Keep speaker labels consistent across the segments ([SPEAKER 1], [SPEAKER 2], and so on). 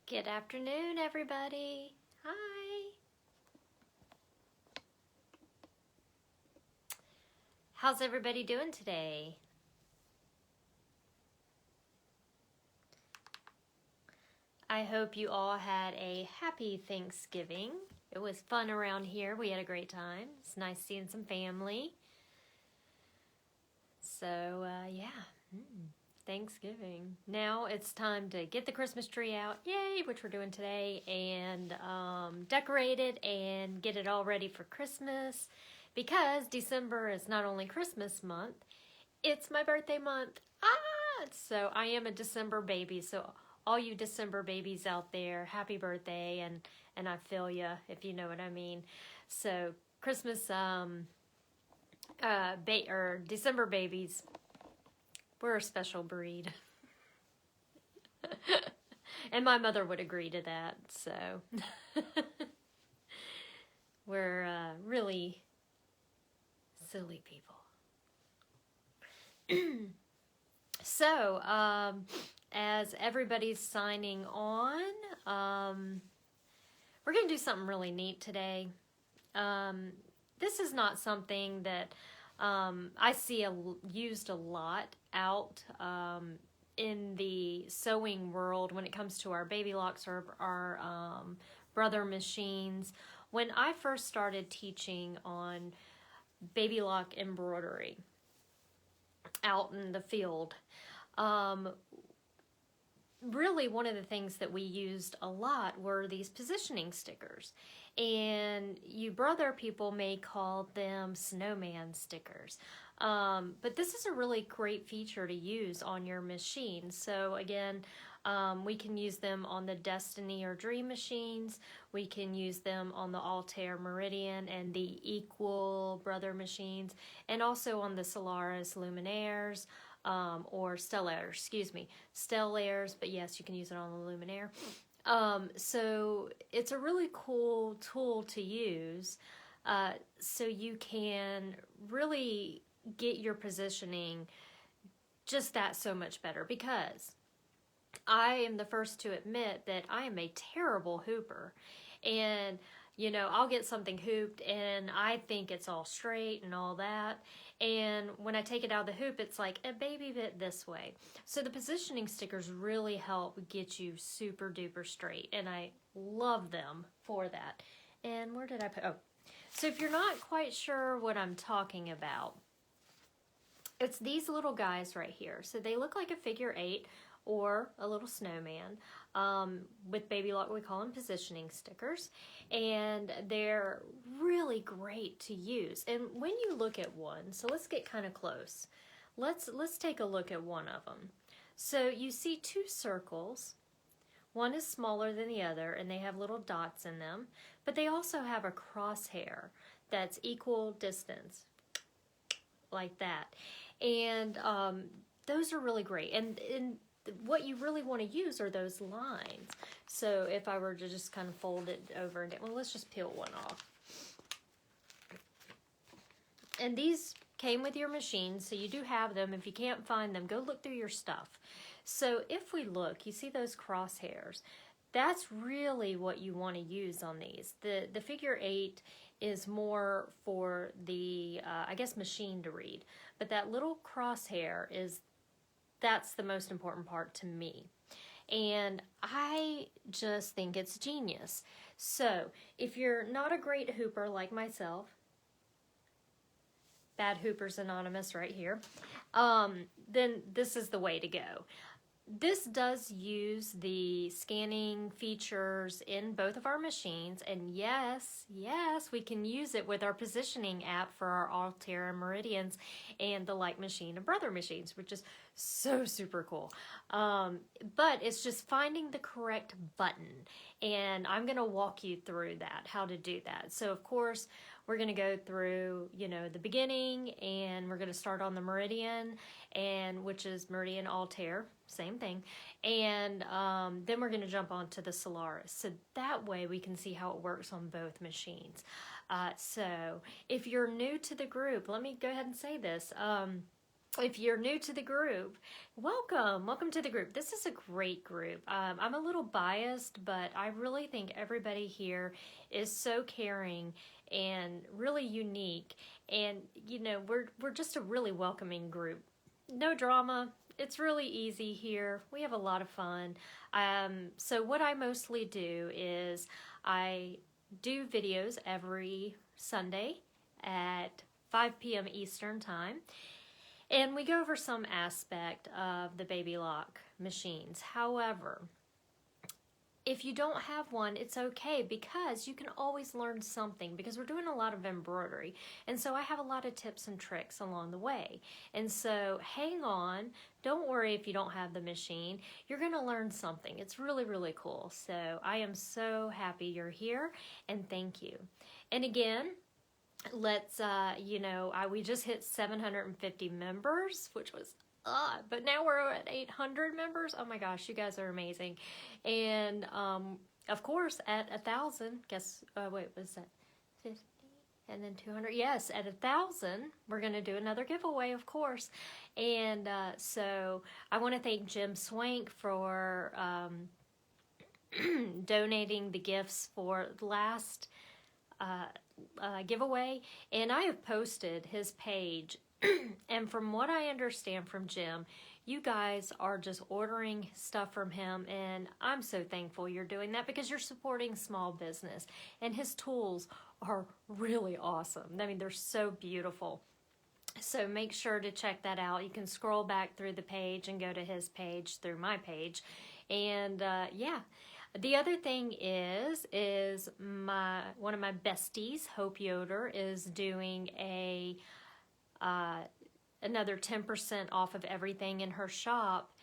[SPEAKER 1] Good afternoon, everybody. Hi. How's everybody doing today? I hope you all had a happy Thanksgiving. It was fun around here. We had a great time. It's nice seeing some family. So, Thanksgiving. Now it's time to get the Christmas tree out, yay, which we're doing today, and decorate it and get it all ready for Christmas because December is not only Christmas month, it's my birthday month. So I am a December baby, so all you December babies out there, happy birthday, and I feel ya, if you know what I mean. So Christmas, or December babies, we're a special breed. And my mother would agree to that, so we're really silly people. So, as everybody's signing on, we're going to do something really neat today. This is not something that I see used a lot out in the sewing world when it comes to our baby locks or our brother machines. When I first started teaching on baby lock embroidery out in the field, really one of the things that we used a lot were these positioning stickers. And you brother people may call them snowman stickers. But this is a really great feature to use on your machine. So again, we can use them on the Destiny or Dream machines. We can use them on the Altair Meridian and the Equal Brother machines, and also on the Solaris Luminaires. Or Stellaires, Stellaires, but yes, you can use it on the Luminaire. So it's a really cool tool to use, so you can really get your positioning just that so much better, because I am the first to admit that I am a terrible hooper. And I'll get something hooped and I think it's all straight and all that. And when I take it out of the hoop, it's like a baby bit this way. So the positioning stickers really help get you super duper straight. And I love them for that. And where did I put? Oh, so if you're not quite sure what I'm talking about, it's these little guys right here. So they look like a figure 8 or a little snowman. With Baby Lock, we call them positioning stickers, and they're really great to use. And when you look at one, so let's get kind of close. Let's take a look at one of them. So you see two circles. One is smaller than the other, and they have little dots in them, but they also have a crosshair that's equal distance, like that. And those are really great. And what you really want to use are those lines. So if I were to just kind of fold it over and down, well, let's just peel one off. And these came with your machine, so you do have them. If you can't find them, go look through your stuff. So if we look, you see those crosshairs. That's really what you want to use on these. The figure 8 is more for the, I guess, machine to read. But that little crosshair that's the most important part to me. And I just think it's genius. So if you're not a great hooper like myself, Bad Hoopers Anonymous right here, then this is the way to go. This does use the scanning features in both of our machines, and yes, we can use it with our positioning app for our Altair and Meridians and the Like Machine and Brother machines, which is so super cool. But it's just finding the correct button, and I'm going to walk you through that, how to do that. So of course, we're going to go through, the beginning, and we're going to start on the Meridian, and which is Meridian Altair, same thing. And then we're going to jump onto the Solaris. So that way we can see how it works on both machines. So if you're new to the group, let me go ahead and say this. if you're new to the group, welcome to the group. This is a great group. I'm a little biased, but I really think everybody here is so caring and really unique, and you know, we're just a really welcoming group. No drama. It's really easy here. We have a lot of fun. So what I mostly do is I do videos every Sunday at 5 p.m. Eastern Time. And we go over some aspect of the Baby Lock machines. However, if you don't have one, it's okay, because you can always learn something, because we're doing a lot of embroidery. And so I have a lot of tips and tricks along the way. And so hang on. Don't worry if you don't have the machine. You're going to learn something. It's really, really cool. So I am so happy you're here, and thank you. And again, let's we just hit 750 members, which was but now we're at 800 members. Oh my gosh, you guys are amazing. And of course at 1,000, guess wait, was that 50 and then 200? Yes, at 1,000 we're gonna do another giveaway, of course. And so I want to thank Jim Swank for donating the gifts for the last giveaway, and I have posted his page. And from what I understand from Jim, you guys are just ordering stuff from him, and I'm so thankful you're doing that, because you're supporting small business, and his tools are really awesome. I mean, they're so beautiful. So make sure to check that out. You can scroll back through the page and go to his page through my page. And yeah. The other thing is one of my besties, Hope Yoder, is doing another 10% off of everything in her shop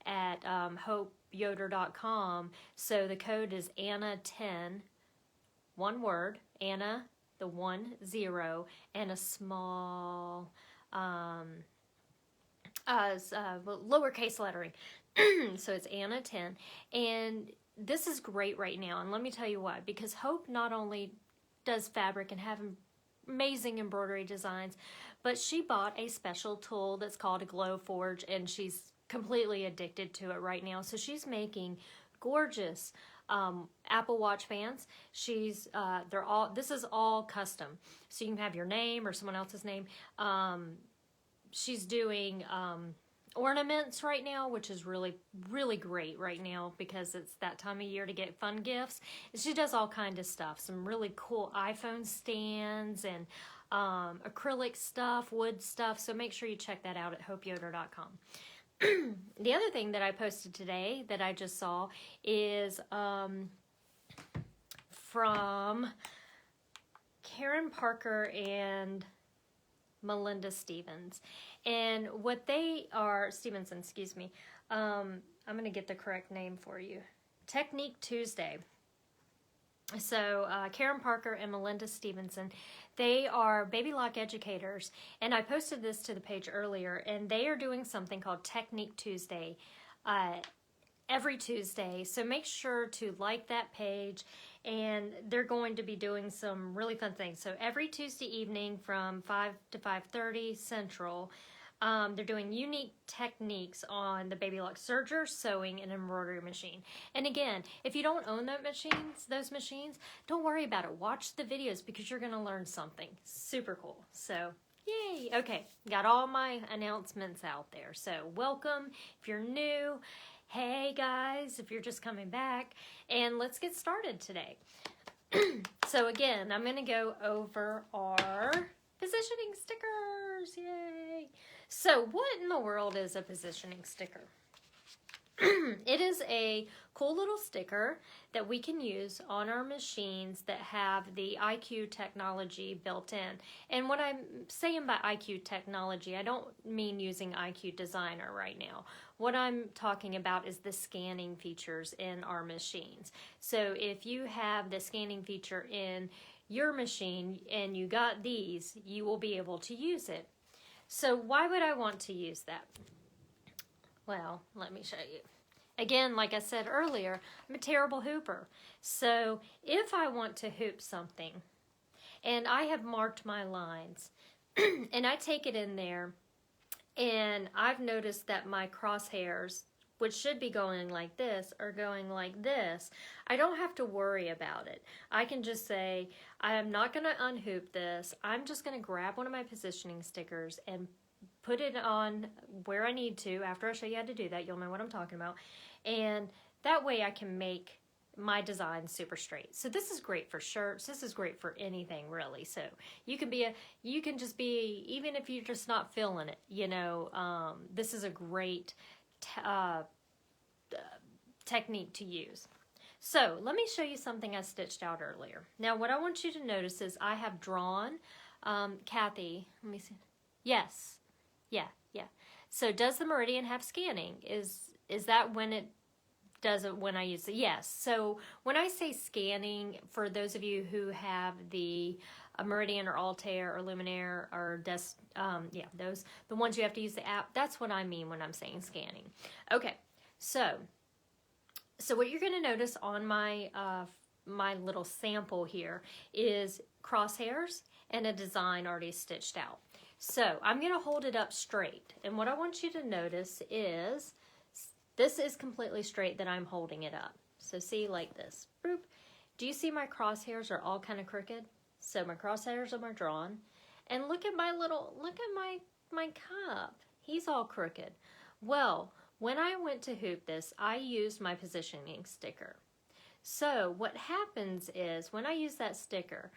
[SPEAKER 1] at hopeyoder.com. So the code is Anna10, one word, Anna, the 10, and a small lowercase lettering. So it's Anna10, and this is great right now, and let me tell you why. Because Hope not only does fabric and have amazing embroidery designs, but she bought a special tool that's called a Glow Forge, and she's completely addicted to it right now. So she's making gorgeous Apple Watch bands. This is all custom, so you can have your name or someone else's name. She's doing ornaments right now, which is really, really great right now, because it's that time of year to get fun gifts. She does all kinds of stuff, some really cool iPhone stands and acrylic stuff, wood stuff. So make sure you check that out at hopeyoder.com. The other thing that I posted today that I just saw is from Karen Parker and Melinda Stevenson, excuse me. I'm going to get the correct name for you. Technique Tuesday. So Karen Parker and Melinda Stevenson, they are Baby Lock educators, and I posted this to the page earlier, and they are doing something called Technique Tuesday every Tuesday. So make sure to like that page, and they're going to be doing some really fun things. So every Tuesday evening from 5 to 5:30 Central, they're doing unique techniques on the Baby Lock serger, sewing, and embroidery machine. And again, if you don't own those machines, don't worry about it. Watch the videos, because you're going to learn something super cool. So yay. Okay, got all my announcements out there. So welcome if you're new. Hey guys, if you're just coming back, and let's get started today. So again, I'm going to go over our positioning stickers. Yay. So what in the world is a positioning sticker? It is a cool little sticker that we can use on our machines that have the IQ technology built in. And what I'm saying by IQ technology, I don't mean using IQ Designer right now. What I'm talking about is the scanning features in our machines. So if you have the scanning feature in your machine and you got these, you will be able to use it. So why would I want to use that? Well, let me show you. Again, like I said earlier, I'm a terrible hooper. So if I want to hoop something, and I have marked my lines, and I take it in there, And I've noticed that my crosshairs, which should be going like this, are going like this. I don't have to worry about it. I can just say, I am not going to unhoop this. I'm just going to grab one of my positioning stickers and put it on where I need to. After I show you how to do that, you'll know what I'm talking about. And that way I can make my design super straight. So this is great for shirts. This is great for anything really. So you can just be, even if you're just not feeling it, you know, this is a great technique to use. So let me show you something I stitched out earlier. Now what I want you to notice is I have drawn, Kathy, let me see. Yes. Yeah. So does the meridian have scanning? Is that when it does it when I use it? Yes. So when I say scanning, for those of you who have the Meridian or Altair or Luminaire or those, the ones you have to use the app, that's what I mean when I'm saying scanning. Okay, so what you're going to notice on my my little sample here is crosshairs and a design already stitched out. So I'm going to hold it up straight, and what I want you to notice is this is completely straight that I'm holding it up. So see, like this. Boop. Do you see my crosshairs are all kind of crooked? So my crosshairs are drawn. And look at my my cup. He's all crooked. Well, when I went to hoop this, I used my positioning sticker. So what happens is when I use that sticker,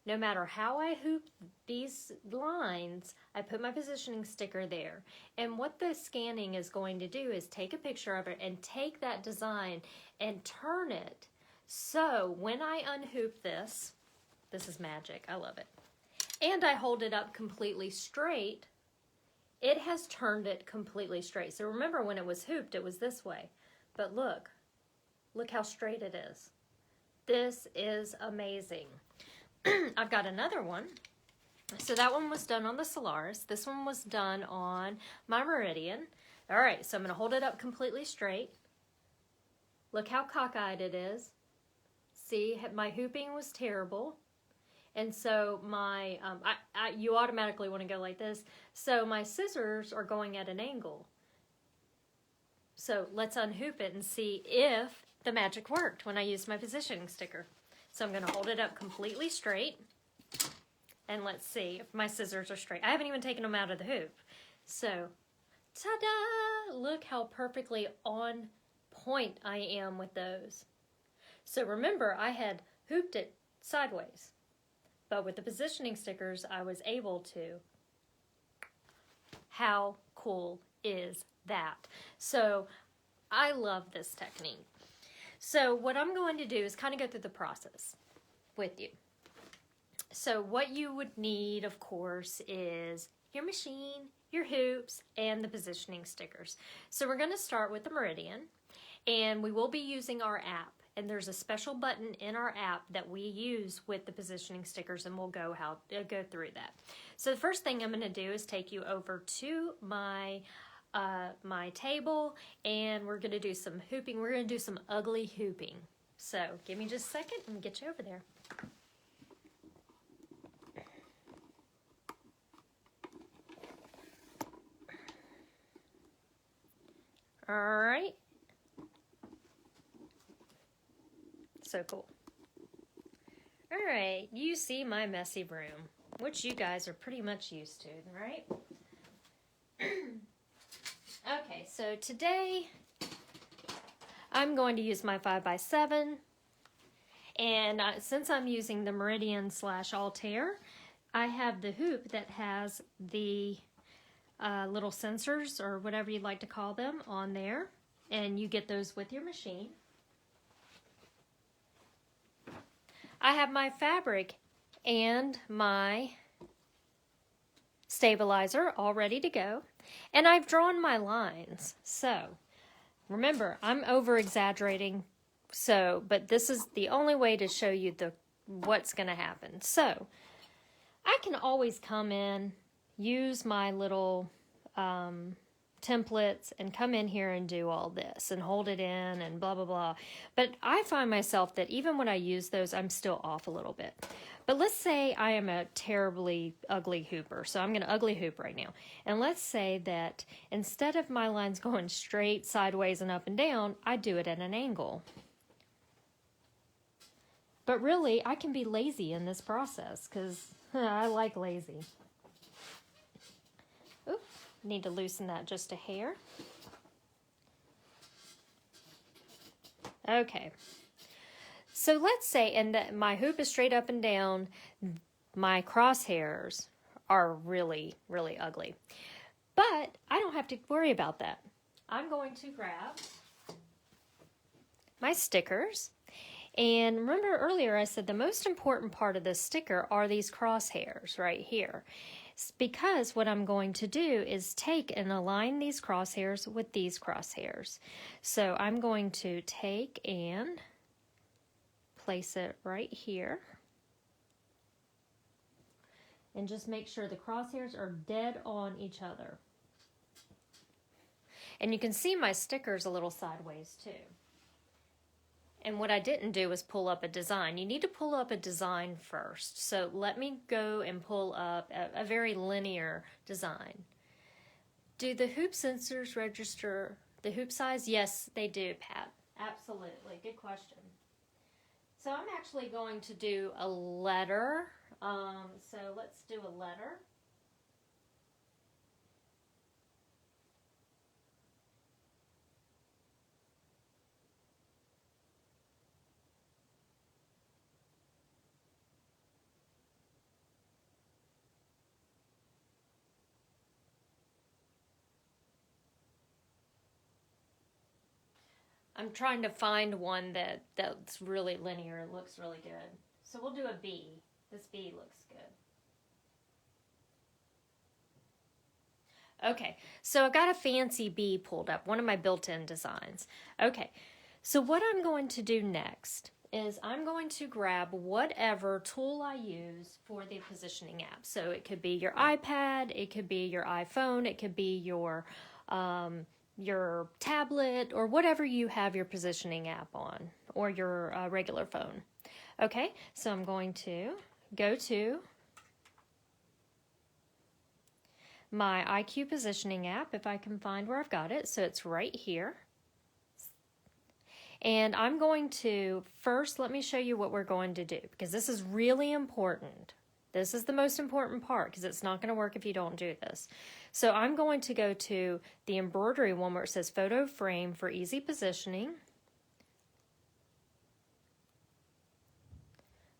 [SPEAKER 1] no matter how I hoop these lines, I put my positioning sticker there. And what the scanning is going to do is take a picture of it and take that design and turn it. So when I unhoop this, this is magic, I love it. And I hold it up completely straight, it has turned it completely straight. So remember when it was hooped, it was this way. But look how straight it is. This is amazing. I've got another one. So that one was done on the Solaris. This one was done on my Meridian. All right, so I'm going to hold it up completely straight. Look how cockeyed it is. See, my hooping was terrible. And so my, you automatically want to go like this. So my scissors are going at an angle. So let's unhoop it and see if the magic worked when I used my positioning sticker. So I'm going to hold it up completely straight, and let's see if my scissors are straight. I haven't even taken them out of the hoop. So, ta-da! Look how perfectly on point I am with those. So remember, I had hooped it sideways, but with the positioning stickers, I was able to. How cool is that? So I love this technique. So what I'm going to do is kind of go through the process with you. So what you would need, of course, is your machine, your hoops, and the positioning stickers. So we're going to start with the Meridian, and we will be using our app. And there's a special button in our app that we use with the positioning stickers, and we'll go through that. So the first thing I'm going to do is take you over to my table, and we're going to do some hooping. We're going to do some ugly hooping. So give me just a second and get you over there. All right. So cool. All right, you see my messy room, which you guys are pretty much used to, right? Okay, so today I'm going to use my 5x7, and since I'm using the Meridian / Altair, I have the hoop that has the little sensors, or whatever you'd like to call them, on there, and you get those with your machine. I have my fabric and my stabilizer all ready to go, and I've drawn my lines. So remember, I'm over exaggerating, but this is the only way to show you what's going to happen. So I can always come in, use my little templates, and come in here and do all this and hold it in and blah blah blah. But I find myself that even when I use those, I'm still off a little bit. But let's say I am a terribly ugly hooper. So I'm going to ugly hoop right now. And let's say that instead of my lines going straight, sideways, and up and down, I do it at an angle. But really, I can be lazy in this process because I like lazy. Oop, need to loosen that just a hair. Okay. So let's say, and that my hoop is straight up and down, my crosshairs are really, really ugly. But I don't have to worry about that. I'm going to grab my stickers. And remember earlier I said the most important part of this sticker are these crosshairs right here. It's because what I'm going to do is take and align these crosshairs with these crosshairs. So I'm going to take and place it right here. And just make sure the crosshairs are dead on each other. And you can see my stickers a little sideways too. And what I didn't do was pull up a design. You need to pull up a design first. So let me go and pull up a very linear design. Do the hoop sensors register the hoop size? Yes, they do, Pat. Absolutely. Good question. So I'm actually going to do a letter. So let's do a letter. I'm trying to find one that's really linear. It looks really good. So we'll do a B. This B looks good. Okay, so I got a fancy B pulled up, one of my built-in designs. Okay, so what I'm going to do next is I'm going to grab whatever tool I use for the positioning app. So it could be your iPad, it could be your iPhone, it could be your tablet, or whatever you have your positioning app on, or your regular phone. Okay, so I'm going to go to my IQ positioning app, if I can find where I've got it. So it's right here. And I'm going to, first, let me show you what we're going to do, because this is really important. This is the most important part, because it's not going to work if you don't do this. So I'm going to go to the embroidery one where it says photo frame for easy positioning.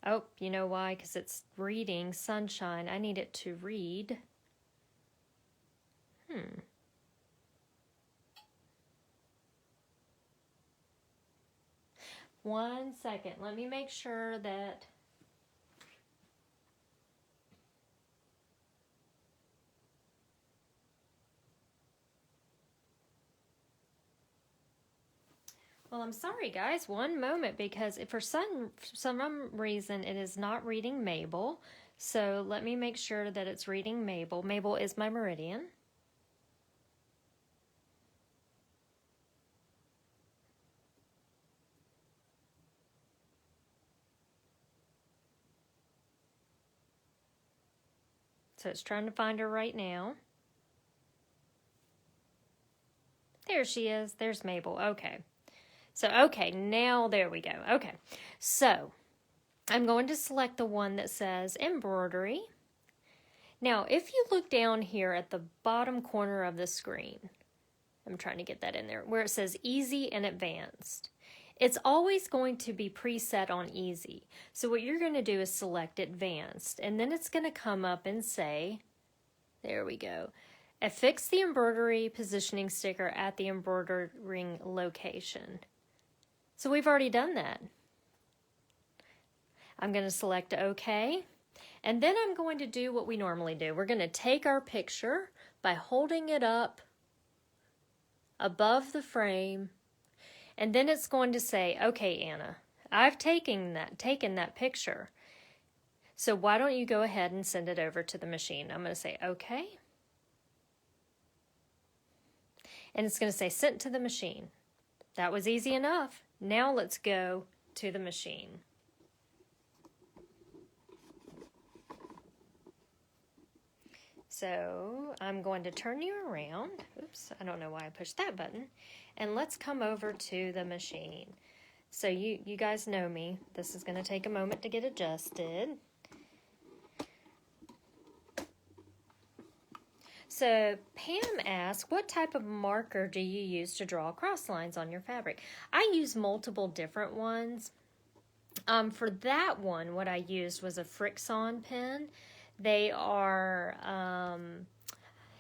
[SPEAKER 1] Oh, you know why? Because it's reading sunshine. I need it to read. One second. Let me make sure that... Well, I'm sorry, guys. One moment, because if for some reason it is not reading Mabel. So let me make sure that it's reading Mabel. Mabel is my meridian. So it's trying to find her right now. There she is. There's Mabel. Okay. So, okay, now there we go. Okay, so I'm going to select the one that says embroidery. Now, if you look down here at the bottom corner of the screen, I'm trying to get that in there, where it says easy and advanced, it's always going to be preset on easy. So what you're going to do is select advanced, and then it's going to come up and say, there we go, affix the embroidery positioning sticker at the embroidering location. So we've already done that. I'm going to select OK. And then I'm going to do what we normally do. We're going to take our picture by holding it up above the frame. And then it's going to say, okay, Anna, I've taken that picture. So why don't you go ahead and send it over to the machine? I'm going to say OK. And it's going to say sent to the machine. That was easy enough. Now let's go to the machine. So I'm going to turn you around. Oops, I don't know why I pushed that button. And let's come over to the machine. So you guys know me. This is going to take a moment to get adjusted. So Pam asked, what type of marker do you use to draw cross lines on your fabric? I use multiple different ones. For that one, what I used was a Frixon pen. They are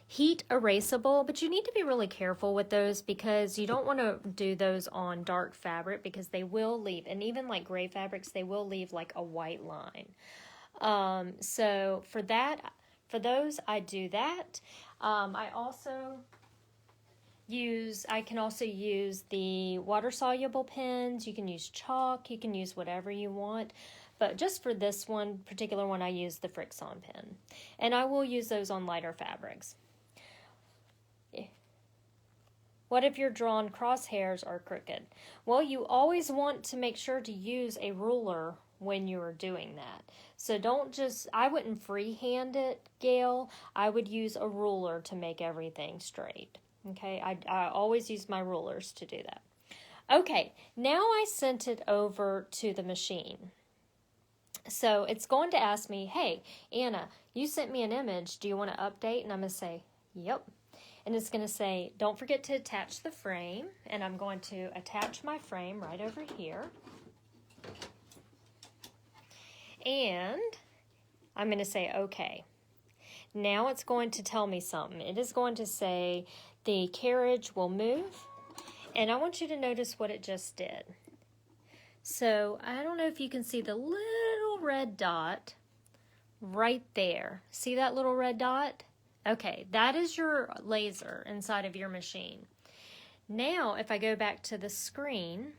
[SPEAKER 1] heat erasable, but you need to be really careful with those because you don't want to do those on dark fabric because they will leave, and even like gray fabrics, they will leave like a white line. So for those, I do that. I can also use the water-soluble pens. You can use chalk. You can use whatever you want. But just for this one, particular one, I use the Frixon pen. And I will use those on lighter fabrics. What if your drawn crosshairs are crooked? Well, you always want to make sure to use a ruler when you are doing that. So I wouldn't freehand it, Gail. I would use a ruler to make everything straight. Okay, I always use my rulers to do that. Okay, now I sent it over to the machine. So it's going to ask me, hey, Anna, you sent me an image. Do you want to update? And I'm going to say, yep. And it's going to say, don't forget to attach the frame. And I'm going to attach my frame right over here. And I'm going to say, okay. Now it's going to tell me something. It is going to say the carriage will move. And I want you to notice what it just did. So I don't know if you can see the little red dot right there. See that little red dot? Okay, that is your laser inside of your machine. Now, if I go back to the screen,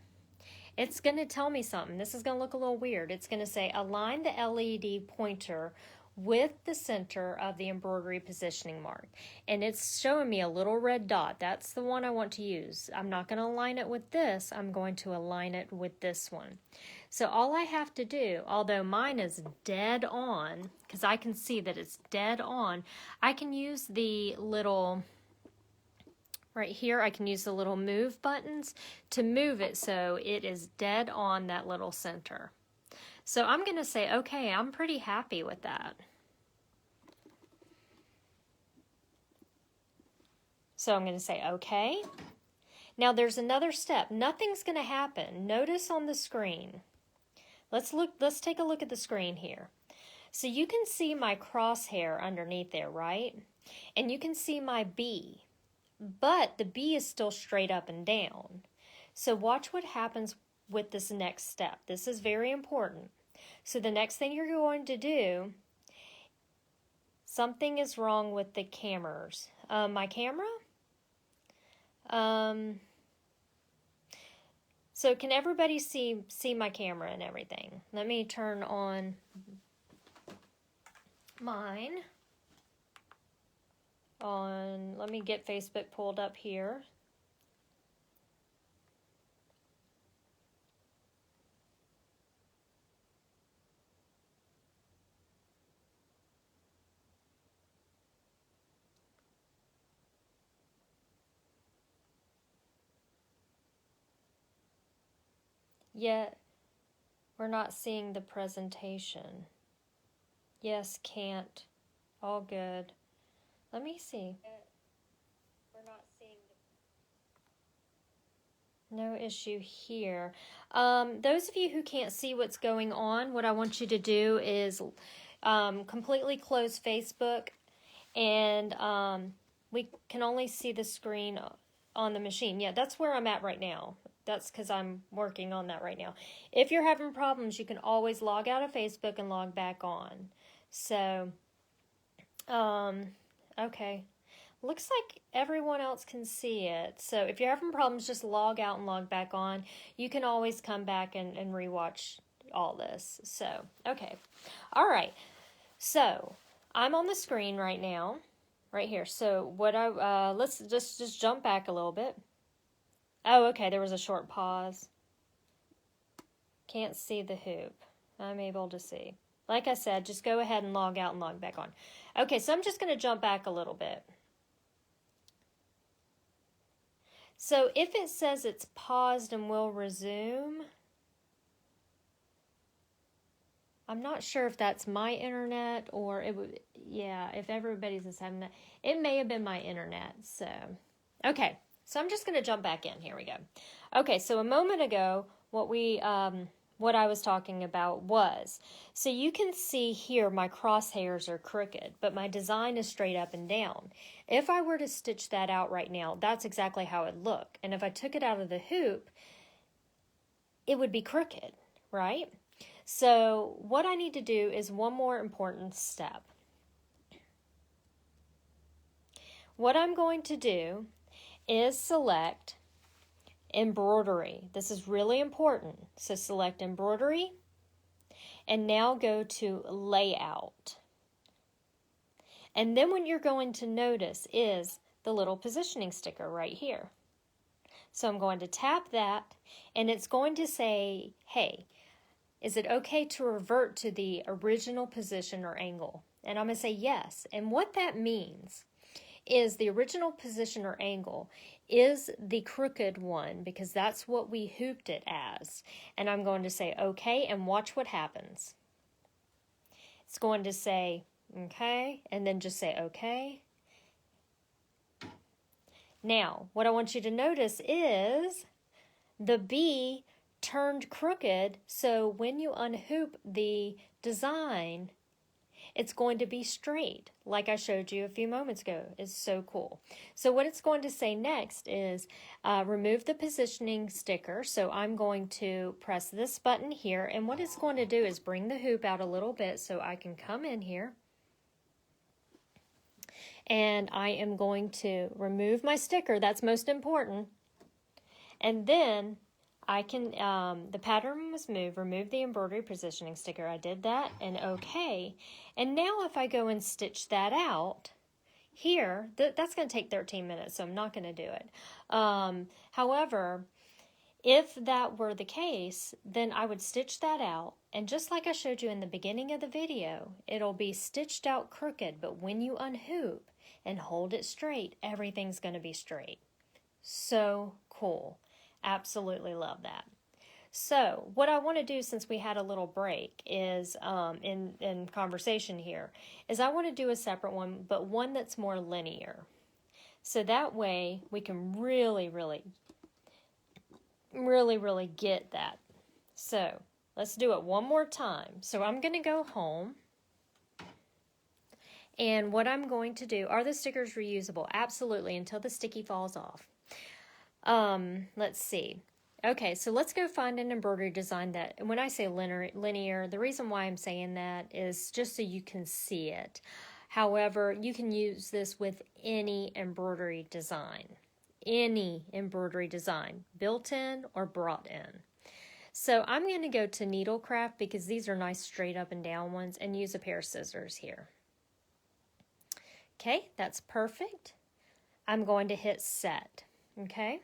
[SPEAKER 1] it's going to tell me something. This is going to look a little weird. It's going to say, align the LED pointer with the center of the embroidery positioning mark. And it's showing me a little red dot. That's the one I want to use. I'm not going to align it with this. I'm going to align it with this one. So all I have to do, although mine is dead on, because I can see that it's dead on, I can use the little, right here, I can use the little move buttons to move it so it is dead on that little center. So I'm going to say, okay, I'm pretty happy with that. So I'm going to say, okay. Now there's another step. Nothing's going to happen. Notice on the screen. Let's take a look at the screen here. So you can see my crosshair underneath there, right? And you can see my B. But the B is still straight up and down. So watch what happens with this next step. This is very important. So the next thing you're going to do, something is wrong with the cameras. My camera? So can everybody see my camera and everything? Let me turn on mine. Let me get Facebook pulled up here. Yet, we're not seeing the presentation. Yes, can't. All good. Let me see. We're not seeing no issue here. Those of you who can't see what's going on, what I want you to do is completely close Facebook, and we can only see the screen on the machine. Yeah, that's where I'm at right now. That's because I'm working on that right now. If you're having problems, you can always log out of Facebook and log back on. So, okay. Looks like everyone else can see it. So if you're having problems, just log out and log back on. You can always come back and rewatch all this. So, okay. All right. So, I'm on the screen right now. Right here. So, let's just jump back a little bit. Oh, okay, there was a short pause. Can't see the hoop. I'm able to see. Like I said, just go ahead and log out and log back on. Okay, so I'm just going to jump back a little bit. So if it says it's paused and will resume, I'm not sure if that's my internet or it would, yeah, if everybody's just having that. It may have been my internet. So, okay, so I'm just going to jump back in. Here we go. Okay, so a moment ago, what I was talking about was, so you can see here my crosshairs are crooked, but my design is straight up and down. If I were to stitch that out right now, that's exactly how it'd look. And if I took it out of the hoop, it would be crooked, right? So what I need to do is one more important step. What I'm going to do is select embroidery. This is really important. So select embroidery and now go to layout. And then what you're going to notice is the little positioning sticker right here. So I'm going to tap that and it's going to say, hey, is it okay to revert to the original position or angle? And I'm going to say yes. And what that means is the original position or angle is the crooked one because that's what we hooped it as. And I'm going to say okay and watch what happens. It's going to say okay and then just say okay. Now, what I want you to notice is the B turned crooked, so when you unhoop the design, it's going to be straight, like I showed you a few moments ago. It's so cool. So what it's going to say next is remove the positioning sticker. So I'm going to press this button here, and what it's going to do is bring the hoop out a little bit so I can come in here. And I am going to remove my sticker. That's most important. And then I can, the pattern was moved, remove the embroidery positioning sticker. I did that and okay. And now if I go and stitch that out here, that's going to take 13 minutes, so I'm not going to do it. However, if that were the case, then I would stitch that out. And just like I showed you in the beginning of the video, it'll be stitched out crooked, but when you unhoop and hold it straight, everything's going to be straight. So cool. Absolutely love that. So what I want to do, since we had a little break, is in conversation here, is I want to do a separate one, but one that's more linear. So that way we can really get that. So let's do it one more time. So I'm going to go home. And what I'm going to do, are the stickers reusable? Absolutely, until the sticky falls off. Let's see. Okay, so let's go find an embroidery design that, and when I say linear, the reason why I'm saying that is just so you can see it. However, you can use this with any embroidery design, built in or brought in. So I'm going to go to Needlecraft because these are nice straight up and down ones, and use a pair of scissors here. Okay, that's perfect. I'm going to hit set. Okay.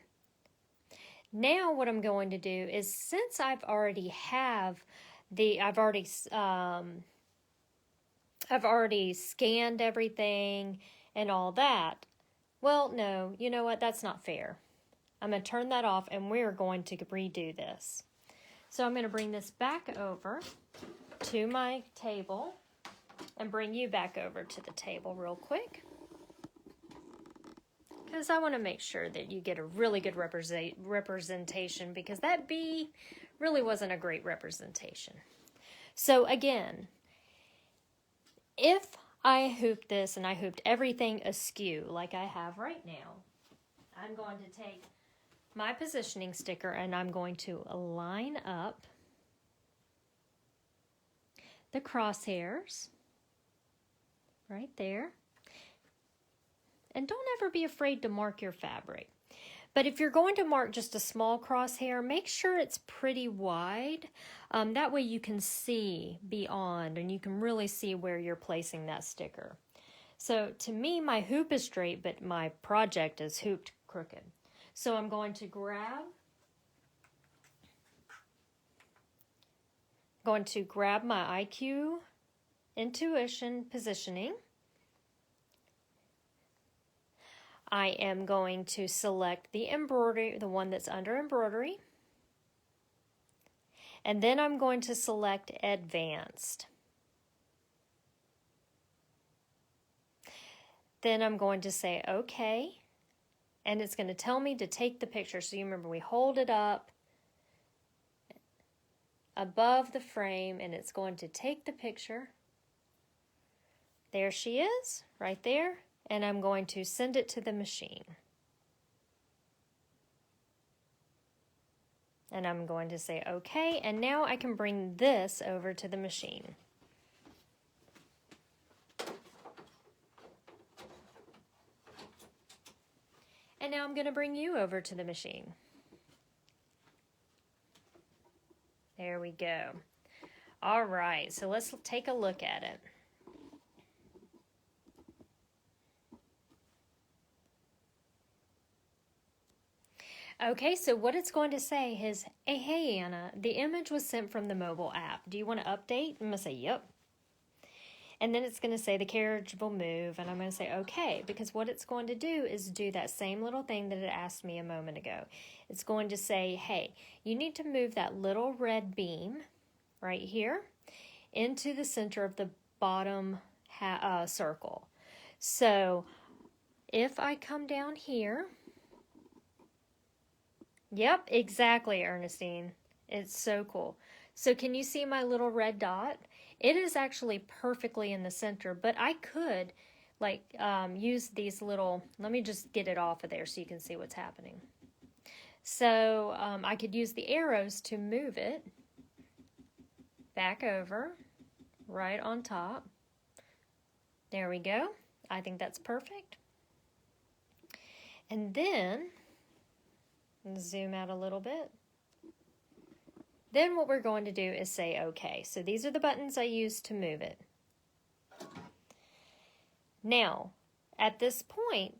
[SPEAKER 1] Now what I'm going to do is, since I've already scanned everything and all that. Well, no, you know what? That's not fair. I'm going to turn that off and we're going to redo this. So I'm going to bring this back over to my table and bring you back over to the table real quick, because I want to make sure that you get a really good representation, because that B really wasn't a great representation. So again, if I hooped this and I hooped everything askew like I have right now, I'm going to take my positioning sticker and I'm going to line up the crosshairs right there. And don't ever be afraid to mark your fabric. But if you're going to mark just a small crosshair, make sure it's pretty wide. That way you can see beyond and you can really see where you're placing that sticker. So to me, my hoop is straight, but my project is hooped crooked. So I'm going to grab my IQ Intuition Positioning. I am going to select the embroidery, the one that's under embroidery. And then I'm going to select Advanced. Then I'm going to say OK. And it's going to tell me to take the picture. So you remember we hold it up above the frame and it's going to take the picture. There she is, right there. And I'm going to send it to the machine. And I'm going to say OK. And now I can bring this over to the machine. And now I'm going to bring you over to the machine. There we go. All right, so let's take a look at it. Okay, so what it's going to say is, hey Anna, the image was sent from the mobile app. Do you want to update? I'm going to say, yep. And then it's going to say the carriage will move, and I'm going to say okay, because what it's going to do is do that same little thing that it asked me a moment ago. It's going to say, hey, you need to move that little red beam right here into the center of the bottom circle. So if I come down here, yep, exactly, Ernestine. It's so cool. So can you see my little red dot? It is actually perfectly in the center, but I could use these little, let me just get it off of there so you can see what's happening. So I could use the arrows to move it back over, right on top. There we go. I think that's perfect. And then, zoom out a little bit. Then what we're going to do is say OK. So these are the buttons I used to move it. Now, at this point,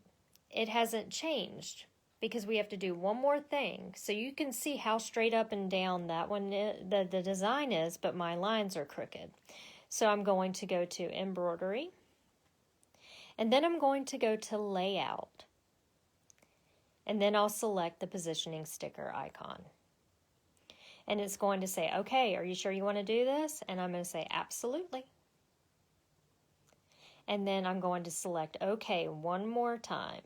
[SPEAKER 1] it hasn't changed because we have to do one more thing. So you can see how straight up and down that one, the design is, but my lines are crooked. So I'm going to go to Embroidery. And then I'm going to go to Layout. And then I'll select the positioning sticker icon. And it's going to say, okay, are you sure you want to do this? And I'm going to say, absolutely. And then I'm going to select okay one more time.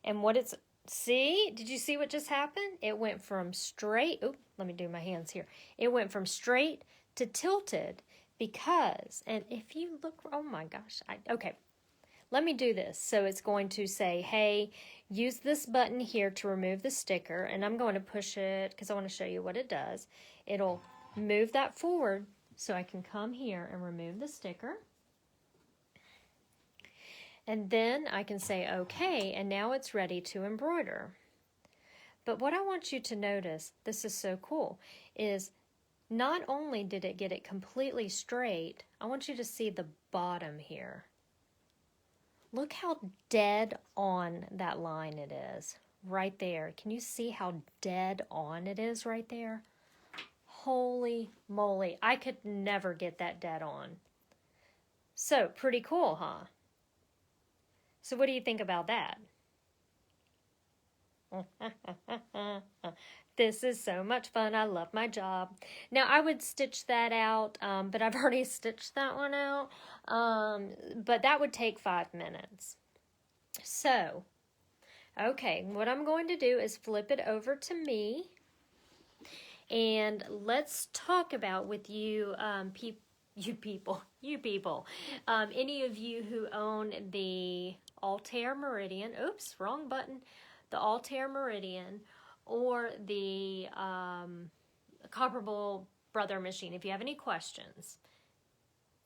[SPEAKER 1] And what it's, see, did you see what just happened? It went from straight, oh, let me do my hands here. It went from straight to tilted because, and if you look, oh my gosh, okay. Let me do this. So it's going to say, hey, use this button here to remove the sticker. And I'm going to push it because I want to show you what it does. It'll move that forward so I can come here and remove the sticker. And then I can say, okay, and now it's ready to embroider. But what I want you to notice, this is so cool, is not only did it get it completely straight, I want you to see the bottom here. Look how dead on that line it is, right there. Can you see how dead on it is right there? Holy moly, I could never get that dead on. So, pretty cool, huh? So what do you think about that? This is so much fun. I love my job. Now, I would stitch that out, but I've already stitched that one out. But that would take 5 minutes. So, okay, what I'm going to do is flip it over to me. And let's talk about with you, you people, any of you who own the Altair Meridian, oops, wrong button, the Altair Meridian, or the Copperable Brother machine, if you have any questions.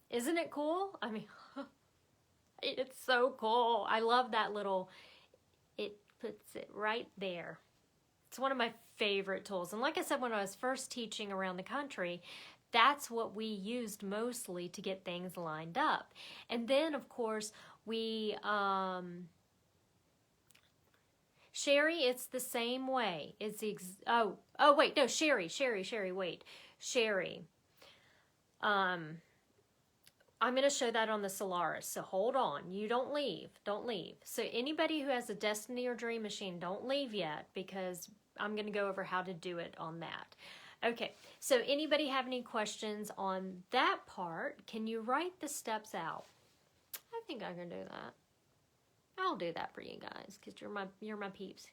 [SPEAKER 1] Isn't it cool? I mean, it's so cool. I love that little, it puts it right there. It's one of my favorite tools. And like I said, when I was first teaching around the country, that's what we used mostly to get things lined up. And then, of course, we, Sherry, it's the same way. It's the, wait, no, Sherry, wait. Sherry, I'm going to show that on the Solaris, so hold on. You don't leave. Don't leave. So anybody who has a Destiny or Dream Machine, don't leave yet, because I'm going to go over how to do it on that. Okay, so anybody have any questions on that part? Can you write the steps out? I think I can do that. I'll do that for you guys, because you're my peeps.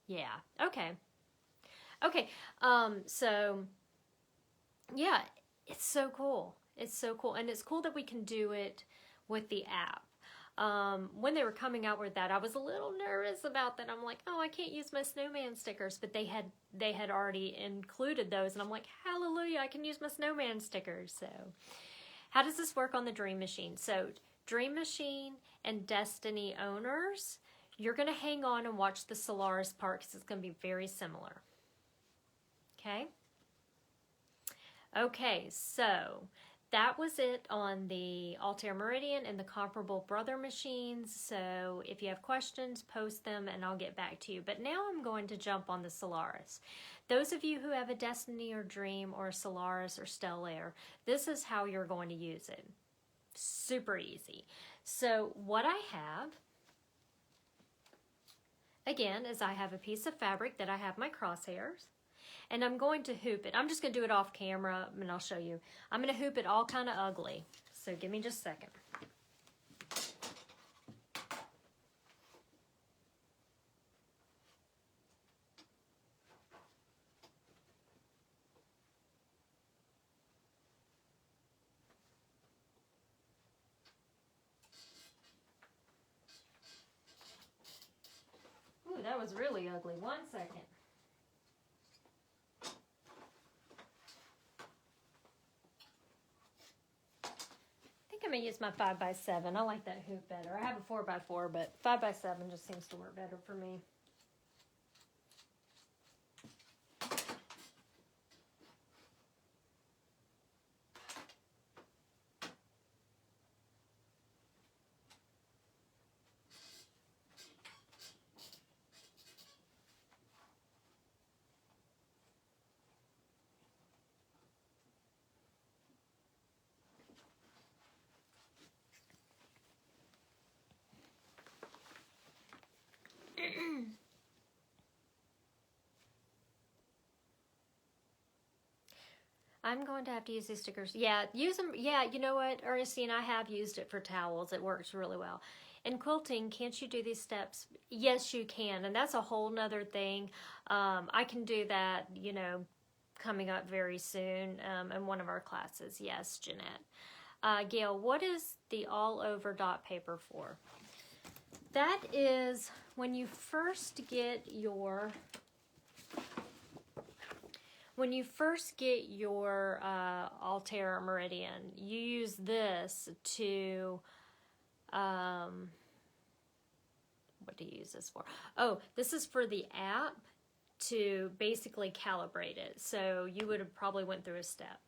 [SPEAKER 1] Yeah, okay. Okay, so, yeah, it's so cool. It's so cool. And it's cool that we can do it with the app. When they were coming out with that, I was a little nervous about that. I'm like, oh, I can't use my snowman stickers, but they had already included those, and I'm like, hallelujah, I can use my snowman stickers. So how does this work on the Dream Machine? So Dream Machine and Destiny owners, you're going to hang on and watch the Solaris part, because it's going to be very similar. Okay? Okay, so that was it on the Altair Meridian and the comparable brother machines. So if you have questions, post them and I'll get back to you. But now I'm going to jump on the Solaris. Those of you who have a Destiny or Dream or Solaris or Stellaire, this is how you're going to use it. Super easy. So what I have, again, is I have a piece of fabric that I have my crosshairs. And I'm going to hoop it. I'm just going to do it off camera, and I'll show you. I'm going to hoop it all kind of ugly. So give me just a second. Ooh, that was really ugly. 1 second. I'm going to use my 5x7. I like that hoop better. I have a 4x4, but 5x7 just seems to work better for me. I'm going to have to use these stickers. Yeah, use them. Yeah, you know what, Ernestine, I have used it for towels. It works really well. In quilting, can't you do these steps? Yes, you can. And that's a whole nother thing. I can do that, you know, coming up very soon in one of our classes. Yes, Jeanette. Gail, what is the all over dot paper for? That is when you first get your Altair Meridian, you use this to, what do you use this for? Oh, this is for the app to basically calibrate it. So you would have probably went through a step.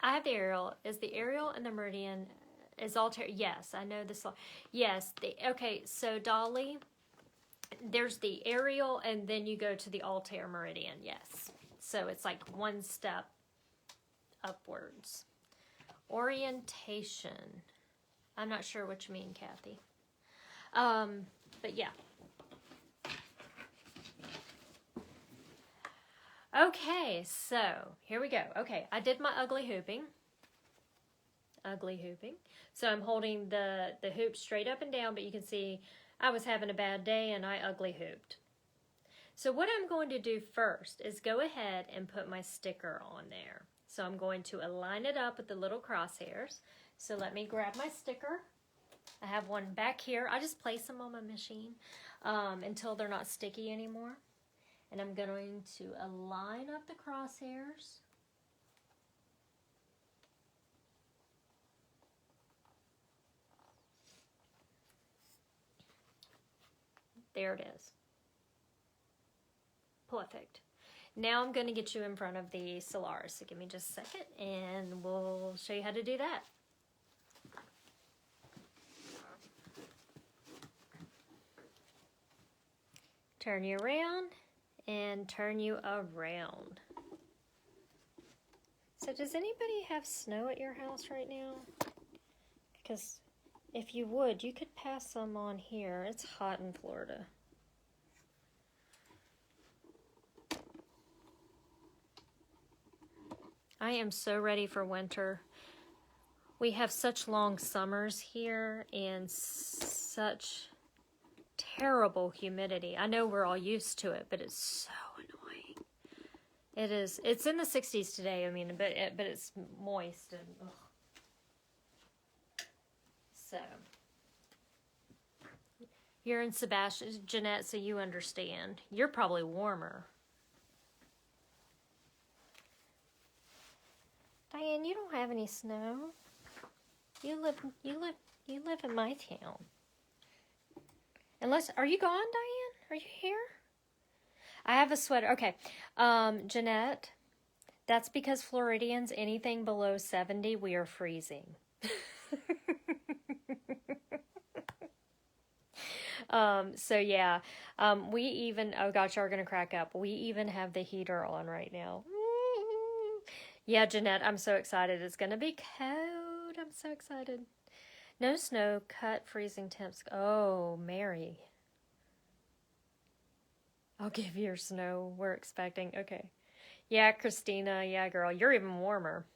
[SPEAKER 1] I have the Arial. Is the Arial and the Meridian, is Altair? Yes, I know this. Yes. Okay, so Dolly, there's the Arial and then you go to the Altair Meridian. Yes. So it's like one step upwards. Orientation. I'm not sure what you mean, Kathy. But yeah. Okay, so here we go. Okay, I did my ugly hooping. Ugly hooping. So I'm holding the hoop straight up and down, but you can see I was having a bad day and I ugly hooped. So what I'm going to do first is go ahead and put my sticker on there. So I'm going to align it up with the little crosshairs. So let me grab my sticker. I have one back here. I just place them on my machine until they're not sticky anymore. And I'm going to align up the crosshairs. There it is. Perfect. Now I'm going to get you in front of the Solaris. So give me just a second and we'll show you how to do that. Turn you around and turn you around. So does anybody have snow at your house right now? Because if you would, you could pass some on here. It's hot in Florida. I am so ready for winter. We have such long summers here and such terrible humidity. I know we're all used to it, but it's so annoying. It is. It's in the 60s today. I mean, but it's moist and ugh. So you're in Sebastian, Jeanette, so you understand. You're probably warmer. Diane, you don't have any snow. You live in my town. Unless, are you gone, Diane? Are you here? I have a sweater. Okay. Jeanette, that's because Floridians, anything below 70, we are freezing. So yeah, we even, oh gosh, you're going to crack up. We even have the heater on right now. Yeah, Jeanette, I'm so excited. It's going to be cold. I'm so excited. No snow, cut, freezing temps. Oh, Mary. I'll give you your snow. We're expecting. Okay. Yeah, Christina. Yeah, girl. You're even warmer.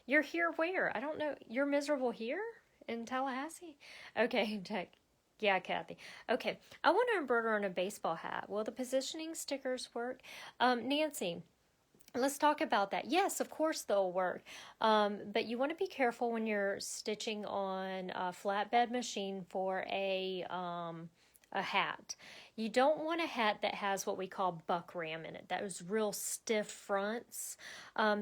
[SPEAKER 1] You're here where? I don't know. You're miserable here in Tallahassee? Okay, yeah, Kathy. Okay, I want to embroider on a baseball hat. Will the positioning stickers work? Nancy, let's talk about that. Yes, of course they'll work. But you want to be careful when you're stitching on a flatbed machine for a hat. You don't want a hat that has what we call buck ram in it. That is real stiff fronts.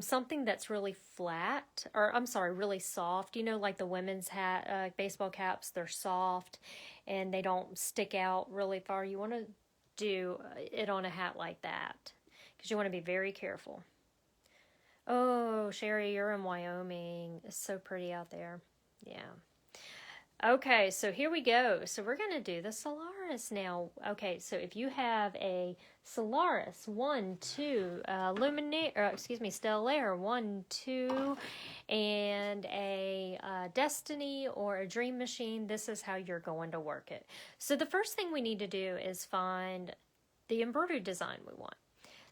[SPEAKER 1] Something that's really flat, or I'm sorry, really soft. You know, like the women's hat, baseball caps, they're soft and they don't stick out really far. You want to do it on a hat like that because you want to be very careful. Oh, Sherry, you're in Wyoming. It's so pretty out there. Yeah. Okay, so here we go. So we're going to do the Solaris now. Okay, so if you have a Solaris 1, 2, Stellaire 1, 2, and a Destiny or a Dream Machine, this is how you're going to work it. So the first thing we need to do is find the embroidery design we want.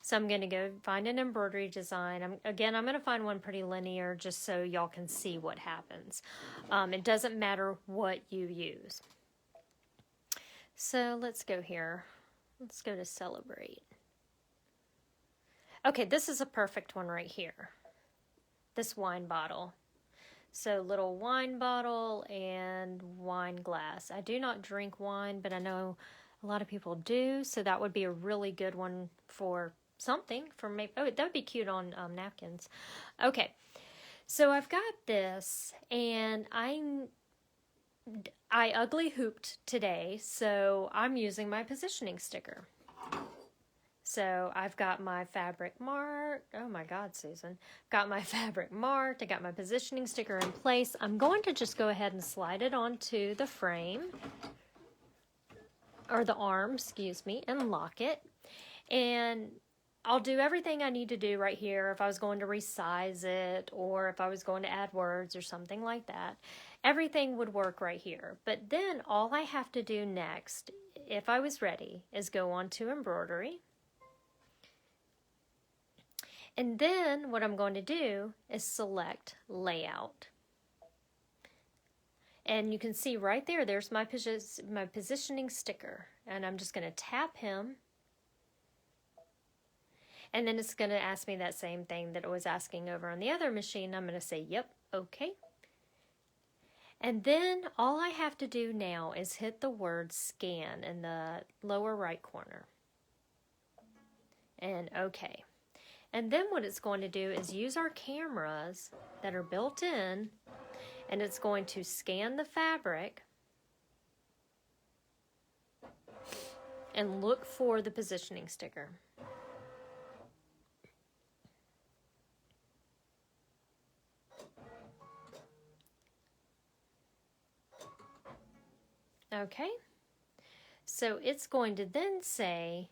[SPEAKER 1] So I'm going to go find an embroidery design. I'm going to find one pretty linear just so y'all can see what happens. It doesn't matter what you use. So let's go here. Let's go to Celebrate. Okay, this is a perfect one right here. This wine bottle. So little wine bottle and wine glass. I do not drink wine, but I know a lot of people do. So that would be a really good one for something for maybe. Oh, that would be cute on napkins. Okay, so I've got this, and I ugly hooped today, so I'm using my positioning sticker. So I've got my fabric marked. Oh my God, Susan. Got my fabric marked. I got my positioning sticker in place. I'm going to just go ahead and slide it onto the frame, or the arm, excuse me, and lock it. And I'll do everything I need to do right here if I was going to resize it or if I was going to add words or something like that. Everything would work right here. But then all I have to do next, if I was ready, is go on to embroidery. And then what I'm going to do is select layout. And you can see right there, there's my positioning sticker. And I'm just going to tap him. And then it's going to ask me that same thing that it was asking over on the other machine. I'm going to say, yep, okay. And then all I have to do now is hit the word scan in the lower right corner. And okay. And then what it's going to do is use our cameras that are built in, and it's going to scan the fabric and look for the positioning sticker. Okay, so it's going to then say,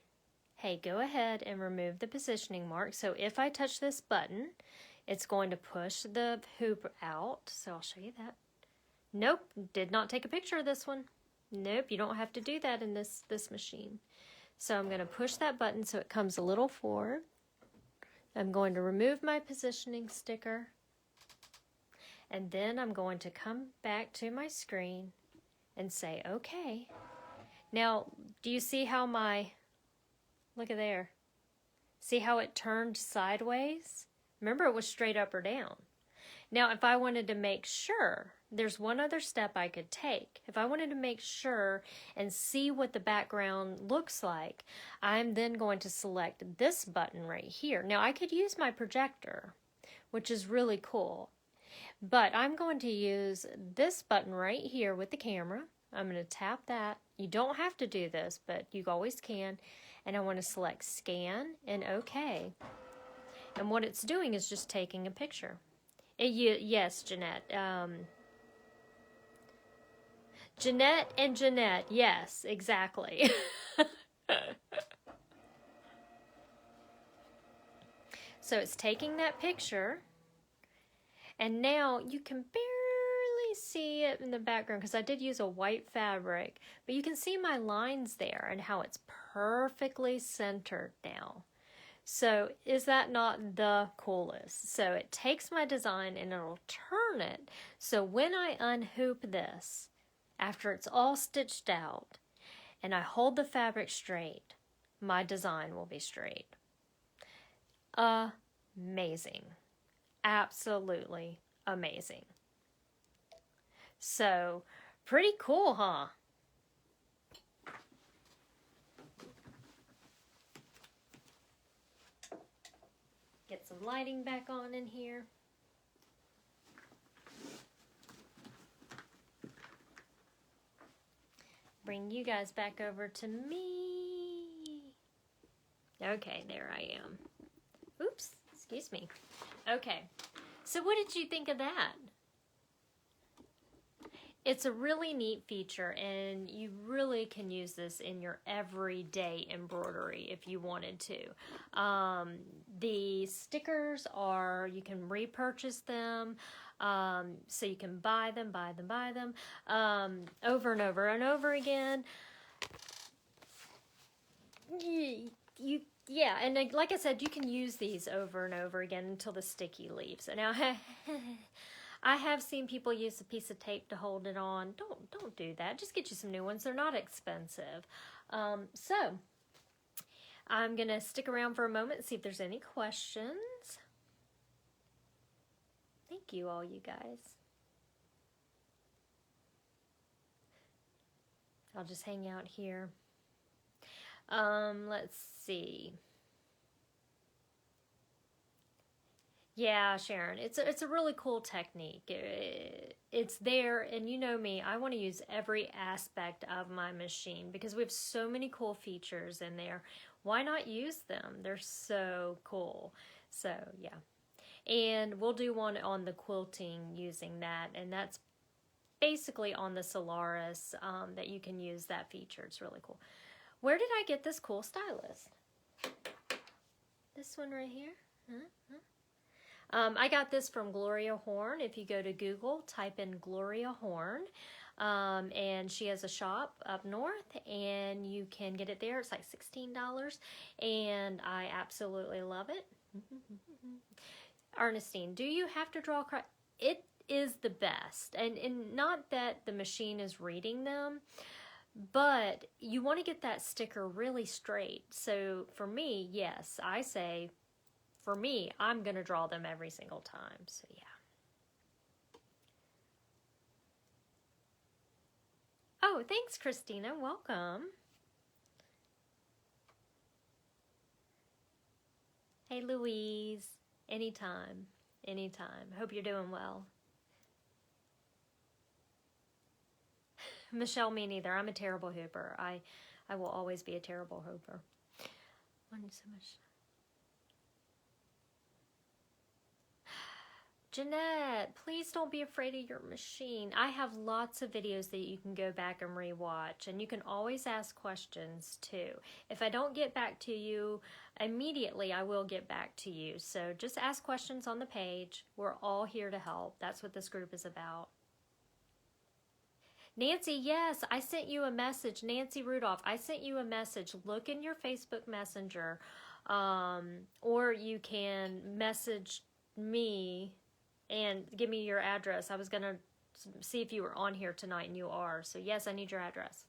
[SPEAKER 1] hey, go ahead and remove the positioning mark. So if I touch this button, it's going to push the hoop out. So I'll show you that. Nope, did not take a picture of this one. Nope, you don't have to do that in this machine. So I'm going to push that button so it comes a little forward. I'm going to remove my positioning sticker. And then I'm going to come back to my screen and say, okay. Now, do you see how look at there. See how it turned sideways? Remember, it was straight up or down. Now, if I wanted to make sure, there's one other step I could take. If I wanted to make sure and see what the background looks like, I'm then going to select this button right here. Now, I could use my projector, which is really cool, but I'm going to use this button right here with the camera. I'm going to tap that. You don't have to do this, but you always can. And I want to select scan and OK. And what it's doing is just taking a picture. Yes, Jeanette. Jeanette and Jeanette. Yes, exactly. So it's taking that picture. And now you can barely see it in the background because I did use a white fabric. But you can see my lines there and how it's perfectly centered now. So is that not the coolest? So it takes my design and it'll turn it. So when I unhoop this, after it's all stitched out, and I hold the fabric straight, my design will be straight. Amazing. Absolutely amazing. So pretty cool, huh? Get some lighting back on in here. Bring you guys back over to me. Okay, there I am. Oops, excuse me. Okay, so what did you think of that? It's a really neat feature, and you really can use this in your everyday embroidery if you wanted to. The stickers you can repurchase them, so you can buy them over and over and over again. Yeah, and like I said, you can use these over and over again until the sticky leaves. Now, I have seen people use a piece of tape to hold it on. Don't do that. Just get you some new ones. They're not expensive. So I'm going to stick around for a moment and see if there's any questions. Thank you, all you guys. I'll just hang out here. Let's see. Yeah, Sharon, it's a really cool technique. It's there, and you know me, I want to use every aspect of my machine because we have so many cool features in there. Why not use them? They're so cool. So, yeah. And we'll do one on the quilting using that, and that's basically on the Solaris that you can use that feature. It's really cool. Where did I get this cool stylus? This one right here? I got this from Gloria Horn. If you go to Google, type in Gloria Horn, and she has a shop up north, and you can get it there. It's like $16, and I absolutely love it. Ernestine, do you have to draw? It is the best, and not that the machine is reading them, but you want to get that sticker really straight. So for me, yes, I say, for me, I'm going to draw them every single time. So yeah. Oh, thanks, Christina. Welcome. Hey, Louise. Anytime. Anytime. Hope you're doing well. Michelle, me neither. I'm a terrible hooper. I will always be a terrible hooper. So much. Jeanette, please don't be afraid of your machine. I have lots of videos that you can go back and rewatch, and you can always ask questions too. If I don't get back to you immediately, I will get back to you. So just ask questions on the page. We're all here to help. That's what this group is about. Nancy, yes, I sent you a message. Nancy Rudolph, I sent you a message. Look in your Facebook Messenger, or you can message me and give me your address. I was going to see if you were on here tonight, and you are. So yes, I need your address.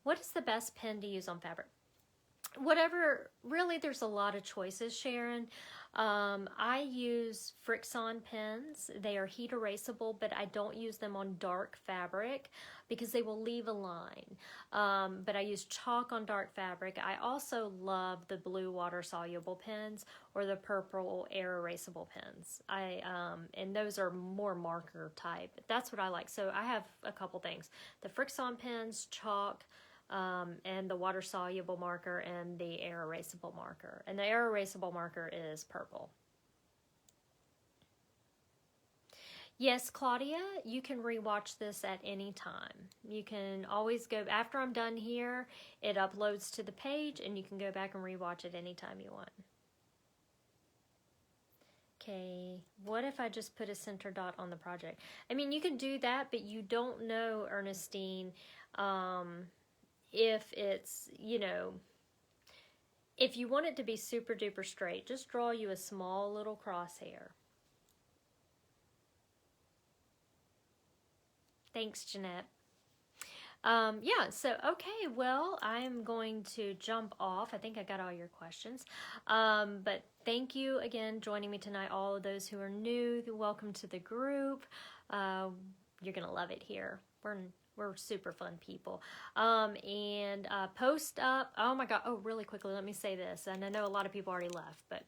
[SPEAKER 1] What is the best pen to use on fabric? Whatever, really, there's a lot of choices, Sharon. I use Frixon pens. They are heat erasable, but I don't use them on dark fabric because they will leave a line. But I use chalk on dark fabric. I also love the blue water soluble pens or the purple air erasable pens. And those are more marker type. That's what I like. So I have a couple things. The Frixon pens, chalk, and the water soluble marker and the air erasable marker. And the air erasable marker is purple. Yes, Claudia, you can rewatch this at any time. You can always go, after I'm done here, it uploads to the page and you can go back and rewatch it anytime you want. Okay, what if I just put a center dot on the project? I mean, you can do that, but you don't know, Ernestine, if it's, if you want it to be super duper straight, just draw you a small little crosshair. Thanks, Jeanette. Yeah, so, okay, well, I'm going to jump off. I think I got all your questions. But thank you again joining me tonight. All of those who are new, welcome to the group. You're going to love it here. We're super fun people. And post up, oh my God, really quickly, let me say this. And I know a lot of people already left, but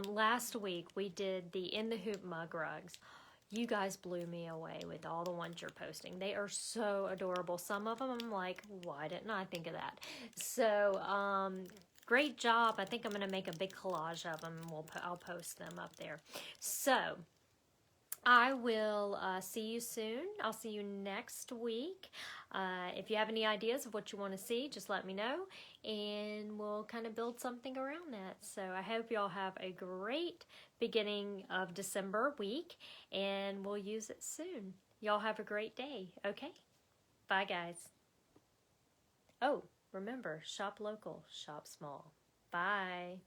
[SPEAKER 1] last week we did the In the Hoop mug rugs. You guys blew me away with all the ones you're posting. They are so adorable. Some of them I'm like, why didn't I think of that? So, great job. I think I'm going to make a big collage of them. I'll post them up there. So, I will see you soon. I'll see you next week. If you have any ideas of what you want to see, just let me know, and we'll kind of build something around that. So I hope you all have a great beginning of December week, and we'll use it soon. Y'all have a great day, okay? Bye, guys. Oh, remember, shop local, shop small. Bye.